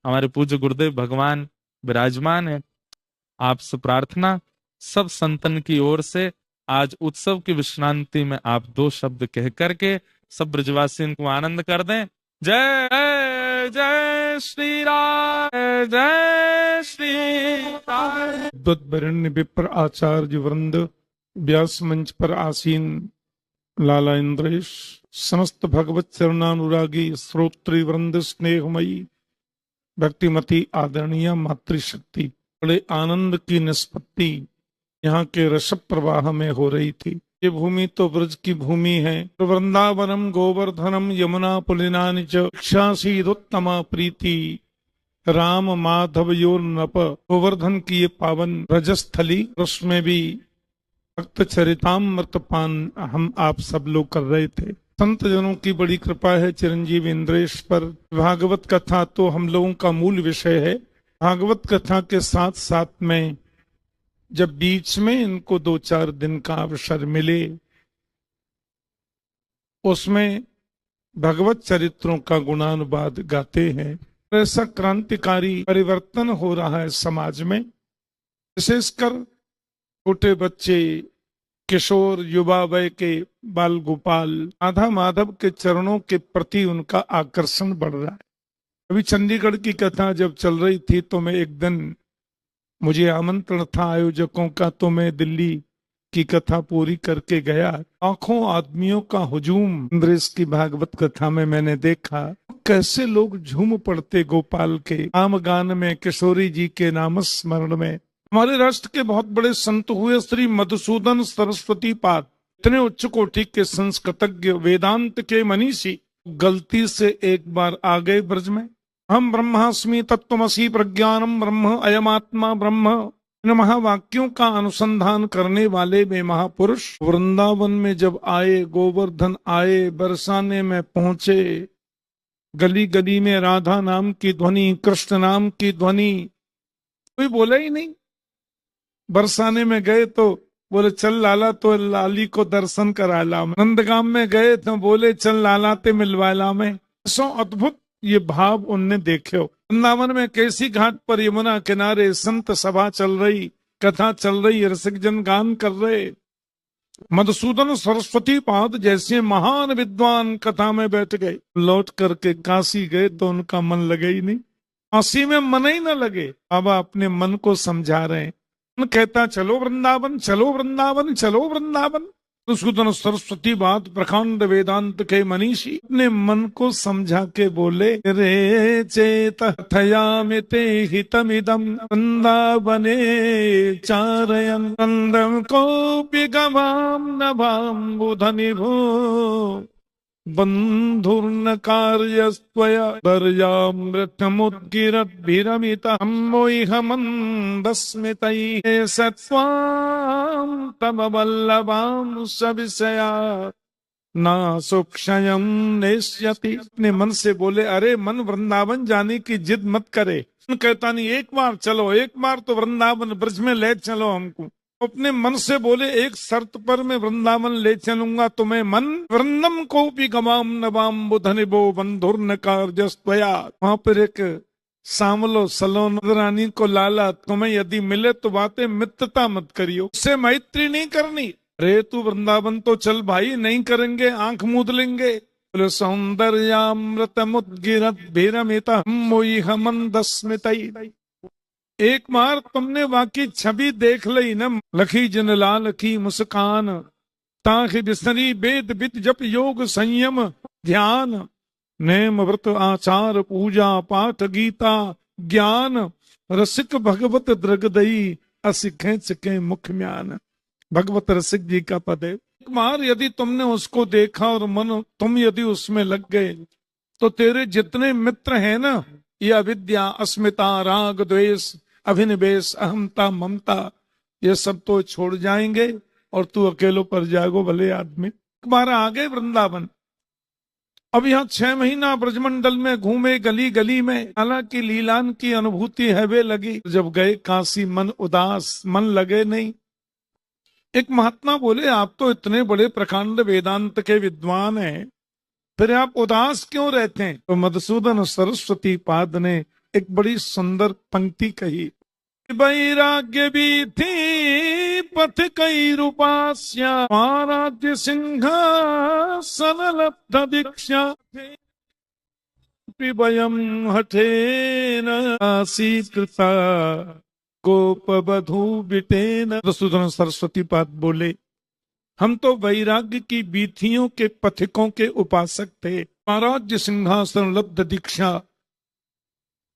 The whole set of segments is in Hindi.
हमारे पूज्य गुरुदेव भगवान विराजमान है। आपसे प्रार्थना सब संतन की ओर से आज उत्सव की विश्रांति में आप दो शब्द कह करके सब ब्रजवासी इनको आनंद कर दें। जय जय जय श्री राम, जय श्री राम। वरेण्य विप्र आचार्य वृंद, व्यास मंच पर आसीन लाला इंद्रेश, समस्त भगवत चरणानुरागी श्रोत्री वृंद, स्नेहमयी भक्तिमती आदरणीय मातृशक्ति, बड़े आनंद की निष्पत्ति यहाँ के रस प्रवाह में हो रही थी। ये भूमि तो ब्रज की भूमि है। वृंदावनम गोवर्धनम यमुना पुलिनानि च इच्छासीदुत्तमा प्रीति राम माधव योर नप। गोवर्धन की ये पावन ब्रजस्थली, उसमें भी भक्त चरितामृत पान हम आप सब लोग कर रहे थे। संत जनों की बड़ी कृपा है चिरंजीव इंद्रेश पर। भागवत कथा तो हम लोगों का मूल विषय है। भागवत कथा के साथ साथ में जब बीच में इनको 2-4 दिन का अवसर मिले, उसमें भगवत चरित्रों का गुणानुवाद गाते हैं। ऐसा क्रांतिकारी परिवर्तन हो रहा है समाज में, विशेषकर छोटे बच्चे, किशोर, युवा वय के बाल गोपाल, राधा माधव के चरणों के प्रति उनका आकर्षण बढ़ रहा है। अभी चंडीगढ़ की कथा जब चल रही थी तो मैं एक दिन, मुझे आमंत्रण था आयोजकों का, तो मैं दिल्ली की कथा पूरी करके गया। लाखों आदमियों का हुजूम इंद्रेश की भागवत कथा में मैंने देखा। कैसे लोग झूम पड़ते गोपाल के नाम गान में, किशोरी जी के नाम स्मरण में। हमारे राष्ट्र के बहुत बड़े संत हुए श्री मधुसूदन सरस्वती पाद, इतने उच्च कोटि के संस्कृतज्ञ, वेदांत के मनीषी, गलती से एक बार आ गए ब्रज में। हम ब्रह्मास्मि तत्वमसि प्रज्ञानम ब्रह्म अयमात्मा ब्रह्म, इन महावाक्यों का अनुसंधान करने वाले में महापुरुष वृंदावन में जब आए, गोवर्धन आए, बरसाने में पहुंचे, गली गली में राधा नाम की ध्वनि, कृष्ण नाम की ध्वनि, कोई बोला ही नहीं। बरसाने में गए तो बोले चल लाला तो लाली को दर्शन कराला। नंदगाम में गए तो बोले चल लाला ते मिलवाला में। सो अद्भुत ये भाव उनने देखे हो। वृंदावन में कैसी घाट पर यमुना किनारे संत सभा चल रही, कथा चल रही, रसिक जन गान कर रहे। मधुसूदन सरस्वती पाद जैसे महान विद्वान कथा में बैठ गए। लौट करके काशी गए तो उनका मन लगे ही नहीं, काशी में मन ही न लगे। बाबा अपने मन को समझा रहे हैं। मन कहता चलो वृंदावन, चलो वृंदावन, चलो वृंदावन। मधुसूदन सरस्वती बात प्रखंड वेदांत के मनीषी अपने मन को समझा के बोले, रे चेत थयामिते हितमिदं वृंदावने चारयन् नंदं कोऽपि गवां नभाम्बुधनिभो बंधुर्न कार्यस्त्वया दर्यामृतमुद्गिरद्भिरमितं मोहिहमन्दस्मितैः सत्त्वां तव वल्लभां सविषया ना सुक्षयं नेष्यति। अपने मन से बोले, अरे मन वृंदावन जाने की जिद मत करे। कहता नहीं एक बार चलो, एक बार तो वृंदावन ब्रज में ले चलो हमको। अपने मन से बोले एक शर्त पर मैं वृंदावन ले चलूंगा तुम्हें। मन वृंदम को भी गवाम नवाम बुधनिबो बंधुर्न कार्यस्त्वया। वहां पर एक सांवलो सलोन रानी को लाला तुम्हें यदि मिले तो बातें मित्रता मत करियो, उससे मैत्री नहीं करनी। अरे तू वृंदावन तो चल भाई, नहीं करेंगे आंख मूंद लेंगे। बोले सौंदर्यामृत मुद्गिरत भीरमिता मोई हमंदस्मितई। एक बार तुमने वाकी छवि देख ली न, लखी जन लाल की मुस्कान, ताहि बिसरी वेद विद जप योग संयम ध्यान, नेम व्रत आचार पूजा पाठ गीता ज्ञान, रसिक भगवत दृगदई असिखे चिके मुख म्यान। भगवत रसिक जी का पद है। एक बार यदि तुमने उसको देखा और मन तुम यदि उसमें लग गए तो तेरे जितने मित्र हैं ना, ये अविद्या, अस्मिता, राग, द्वेष, अभिनिवेश, अहमता, ममता, ये सब तो छोड़ जाएंगे और तू अकेलो पर जाएगो भले आदमी। एक बार आ गए वृंदावन। अब यहाँ 6 महीना ब्रजमंडल में घूमे, गली गली में हालांकि लीलान की अनुभूति है वे लगी। जब गए काशी मन उदास, मन लगे नहीं। एक महात्मा बोले, आप तो इतने बड़े प्रकांड वेदांत के विद्वान हैं, फिर आप उदास क्यों रहते हैं? तो मधुसूदन सरस्वती पाद ने एक बड़ी सुंदर पंक्ति कही, वैराग्य भी थी पथ कई रूपास्या, महाराज्य सिंहासन लब्ध दीक्षा, वयम हठेन आसीकृता गोप बधू बिटेन। मधुसूदन सरस्वती पाद बोले, हम तो वैराग्य की बीथियों के पथिकों के उपासक थे, महाराज्य सिंहासन लब्ध दीक्षा,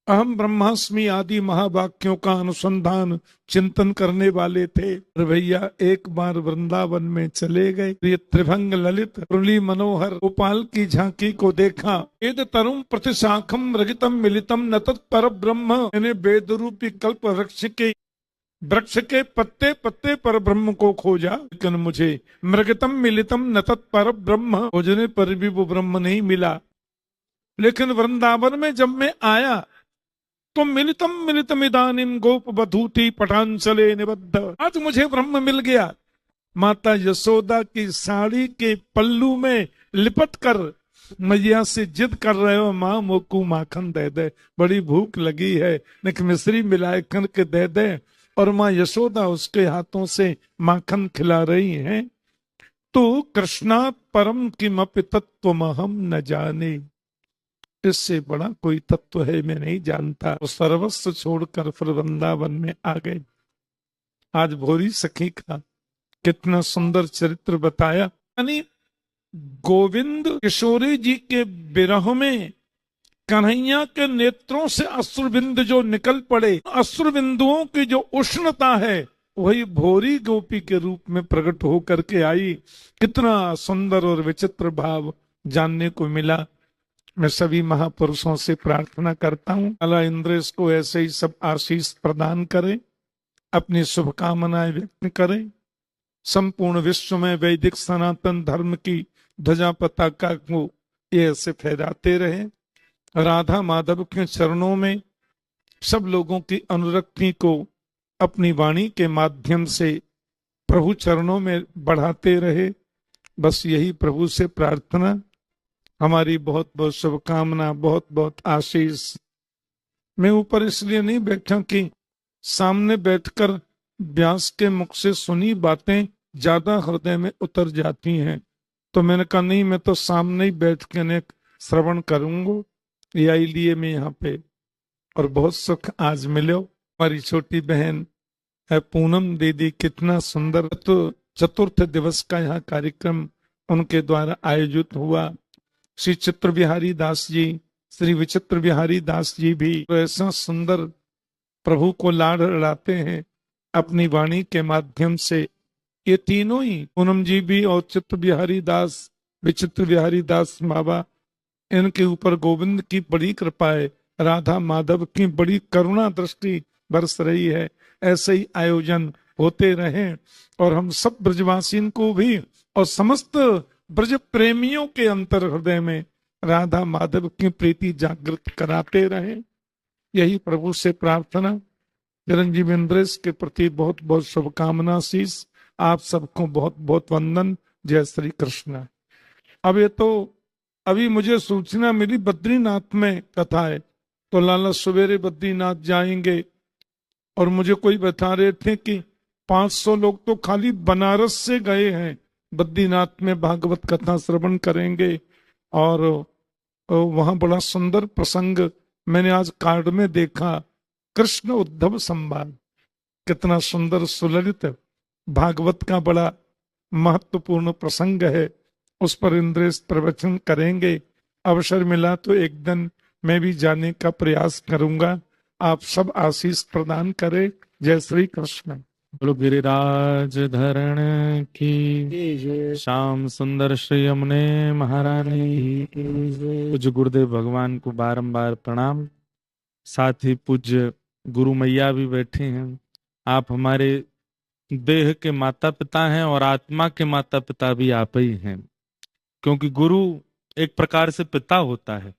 अहम ब्रह्मास्मि आदि महावाक्यों का अनुसंधान चिंतन करने वाले थे। भैया एक बार वृंदावन में चले गए, ये त्रिभंग ललित मुरली मनोहर गोपाल की झांकी को देखा। वेद तरुम प्रतिशाखम रगितम मिलितम न तत्पर ब्रह्म, मैंने वेद रूपी कल्प वृक्ष के पत्ते पत्ते पर ब्रह्म को खोजा, लेकिन मुझे मृगतम मिलितम न तत्पर ब्रह्म, खोजने पर भी वो ब्रह्म नहीं मिला। लेकिन वृंदावन में जब मैं आया तो मिलितम इदानीम गोप बधूति पटांचले निबद्ध, आज मुझे ब्रह्म मिल गया। माता यशोदा की साड़ी के पल्लू में लिपट कर मैया से जिद कर रहे हो, माँ मोकू माखन दे दे, बड़ी भूख लगी है, निक मिश्री मिलाए के दे दे, और माँ यशोदा उसके हाथों से माखन खिला रही हैं। तो कृष्णा परम किमपि तत्वमहम न जाने, इससे बड़ा कोई तत्व है मैं नहीं जानता। तो सर्वस्व छोड़कर फिर वृंदावन में आ गए। आज भोरी सखी का कितना सुंदर चरित्र बताया। यानी गोविंद किशोरी जी के विरह में कन्हैया के नेत्रों से अश्रुबिंदु जो निकल पड़े, अश्रुबिंदुओं की जो उष्णता है वही भोरी गोपी के रूप में प्रकट होकर के आई। कितना सुंदर और विचित्र भाव जानने को मिला। मैं सभी महापुरुषों से प्रार्थना करता हूँ, अल्लाह इंद्रेश को ऐसे ही सब आशीष प्रदान करे, अपनी शुभकामनाएं व्यक्त करें, संपूर्ण विश्व में वैदिक सनातन धर्म की ध्वजा पताका को ये ऐसे फहराते रहे। राधा माधव के चरणों में सब लोगों की अनुरक्ति को अपनी वाणी के माध्यम से प्रभु चरणों में बढ़ाते रहे। बस यही प्रभु से प्रार्थना। हमारी बहुत बहुत शुभकामना, बहुत बहुत आशीष। मैं ऊपर इसलिए नहीं बैठा कि सामने बैठकर व्यास के मुख से सुनी बातें ज्यादा हृदय में उतर जाती हैं, तो मैंने कहा नहीं, मैं तो सामने ही बैठ के ने श्रवण करूंगा, यही लिए मैं यहाँ पे। और बहुत सुख आज मिलो। हमारी छोटी बहन है पूनम दीदी, कितना सुंदर। तो चतुर्थ दिवस का यहाँ कार्यक्रम उनके द्वारा आयोजित हुआ। श्री चित्र बिहारी दास जी, श्री विचित्र बिहारी दास जी भी ऐसा सुंदर प्रभु को लाड लड़ाते हैं अपनी वाणी के माध्यम से। ये तीनों ही, पूनम जी भी और चित्र बिहारी दास, विचित्र बिहारी दास बाबा, इनके ऊपर गोविंद की बड़ी कृपा है, राधा माधव की बड़ी करुणा दृष्टि बरस रही है। ऐसे ही आयोजन होते रहे और हम सब ब्रजवासियों को भी और समस्त ब्रज प्रेमियों के अंतर हृदय में राधा माधव की प्रीति जागृत कराते रहे। यही प्रभु से प्रार्थना। चिरंजीव इंद्रेश के प्रति बहुत बहुत शुभकामना, शीश। आप सबको बहुत बहुत वंदन। जय श्री कृष्ण। अब ये तो अभी मुझे सूचना मिली बद्रीनाथ में कथा है, तो लाला सवेरे बद्रीनाथ जाएंगे। और मुझे कोई बता रहे थे कि 500 लोग तो खाली बनारस से गए हैं, बद्रीनाथ में भागवत कथा श्रवण करेंगे। और वहां बड़ा सुंदर प्रसंग मैंने आज कार्ड में देखा, कृष्ण उद्धव संवाद। कितना सुंदर सुललित भागवत का बड़ा महत्वपूर्ण प्रसंग है, उस पर इंद्रेश प्रवचन करेंगे। अवसर मिला तो एक दिन मैं भी जाने का प्रयास करूंगा। आप सब आशीष प्रदान करें। जय श्री कृष्ण। बोलो गिरिराज धरण की, श्याम सुंदर श्री यमुने महारानी। पूज्य गुरुदेव भगवान को बारंबार प्रणाम। साथ ही पूज्य गुरु मैया भी बैठे हैं। आप हमारे देह के माता पिता हैं और आत्मा के माता पिता भी आप ही हैं, क्योंकि गुरु एक प्रकार से पिता होता है,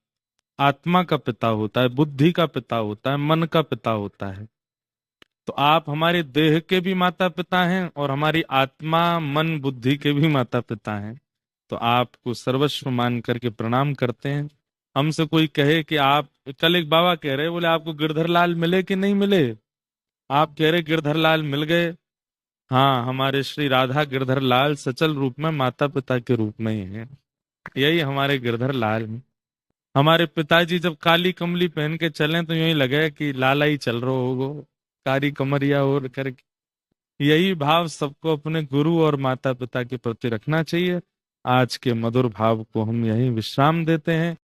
आत्मा का पिता होता है, बुद्धि का पिता होता है, मन का पिता होता है। तो आप हमारे देह के भी माता पिता हैं और हमारी आत्मा मन बुद्धि के भी माता पिता हैं। तो आपको सर्वस्व मान करके प्रणाम करते हैं। हमसे कोई कहे कि आप कल एक बाबा कह रहे, बोले आपको गिरधर लाल मिले कि नहीं मिले? आप कह रहे गिरधर लाल मिल गए। हाँ, हमारे श्री राधा गिरधर लाल सचल रूप में माता पिता के रूप में ही है। यही हमारे गिरधर लाल हैं। हमारे पिताजी जब काली कमली पहन के चले तो यूं ही लगे कि लाला ही चल रहा होगो, कारी कमरिया और करके। यही भाव सबको अपने गुरु और माता पिता के प्रति रखना चाहिए। आज के मधुर भाव को हम यही विश्राम देते हैं।